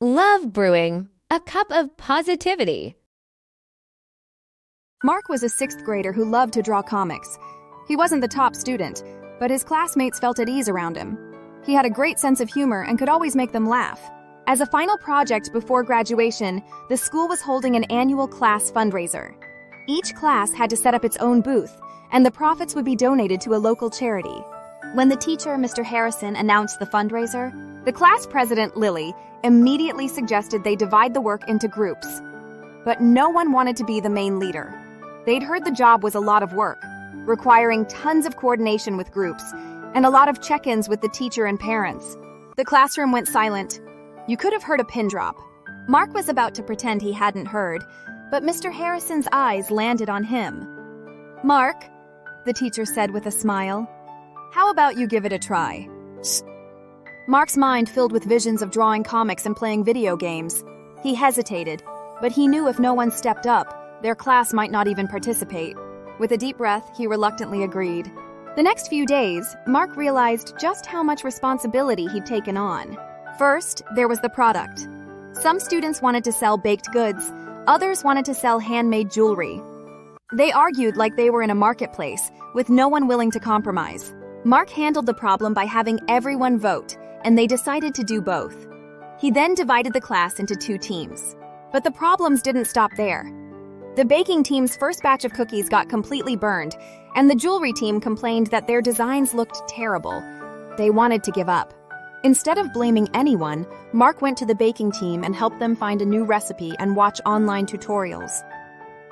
Love brewing, a cup of positivity. Mark was a sixth grader who loved to draw comics. He wasn't the top student, but his classmates felt at ease around him. He had a great sense of humor and could always make them laugh. As a final project before graduation, the school was holding an annual class fundraiser. Each class had to set up its own booth, and the profits would be donated to a local charity. When the teacher, Mr. Harrison, announced the fundraiser, the class president, Lily, immediately suggested they divide the work into groups. But no one wanted to be the main leader. They'd heard the job was a lot of work, requiring tons of coordination with groups, and a lot of check-ins with the teacher and parents. The classroom went silent. You could have heard a pin drop. Mark was about to pretend he hadn't heard, but Mr. Harrison's eyes landed on him. "Mark," the teacher said with a smile, "how about you give it a try?" Mark's mind filled with visions of drawing comics and playing video games. He hesitated, but he knew if no one stepped up, their class might not even participate. With a deep breath, he reluctantly agreed. The next few days, Mark realized just how much responsibility he'd taken on. First, there was the product. Some students wanted to sell baked goods, others wanted to sell handmade jewelry. They argued like they were in a marketplace, with no one willing to compromise. Mark handled the problem by having everyone vote, and they decided to do both. He then divided the class into two teams. But the problems didn't stop there. The baking team's first batch of cookies got completely burned, and the jewelry team complained that their designs looked terrible. They wanted to give up. Instead of blaming anyone, Mark went to the baking team and helped them find a new recipe and watch online tutorials.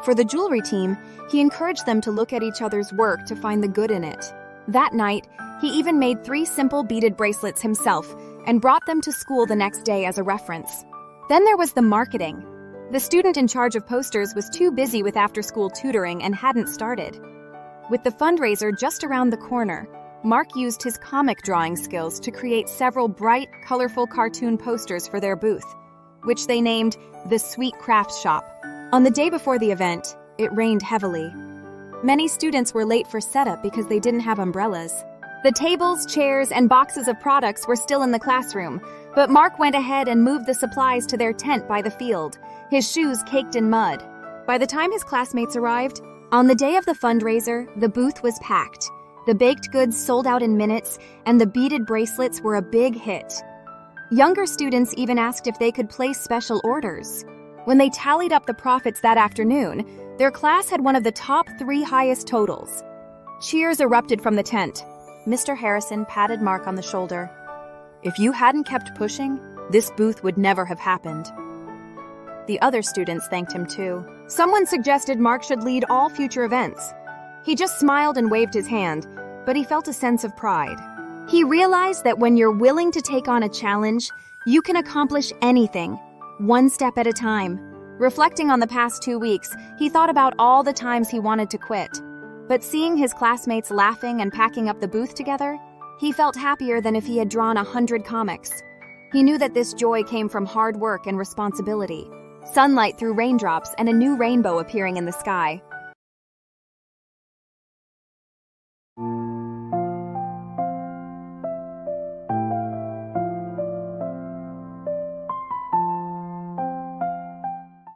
For the jewelry team, he encouraged them to look at each other's work to find the good in it. That night, he even made 3 simple beaded bracelets himself and brought them to school the next day as a reference. Then there was the marketing. The student in charge of posters was too busy with after-school tutoring and hadn't started. With the fundraiser just around the corner, Mark used his comic drawing skills to create several bright, colorful cartoon posters for their booth, which they named the Sweet Crafts Shop. On the day before the event, it rained heavily. Many students were late for setup because they didn't have umbrellas. The tables, chairs, and boxes of products were still in the classroom, but Mark went ahead and moved the supplies to their tent by the field, his shoes caked in mud. By the time his classmates arrived, on the day of the fundraiser, the booth was packed. The baked goods sold out in minutes, and the beaded bracelets were a big hit. Younger students even asked if they could place special orders. When they tallied up the profits that afternoon, their class had one of the top 3 highest totals. Cheers erupted from the tent. Mr. Harrison patted Mark on the shoulder. "If you hadn't kept pushing, this booth would never have happened." The other students thanked him too. Someone suggested Mark should lead all future events. He just smiled and waved his hand, but he felt a sense of pride. He realized that when you're willing to take on a challenge, you can accomplish anything, one step at a time. Reflecting on the past 2 weeks, he thought about all the times he wanted to quit. But seeing his classmates laughing and packing up the booth together, he felt happier than if he had drawn 100 comics. He knew that this joy came from hard work and responsibility. Sunlight through raindrops and a new rainbow appearing in the sky.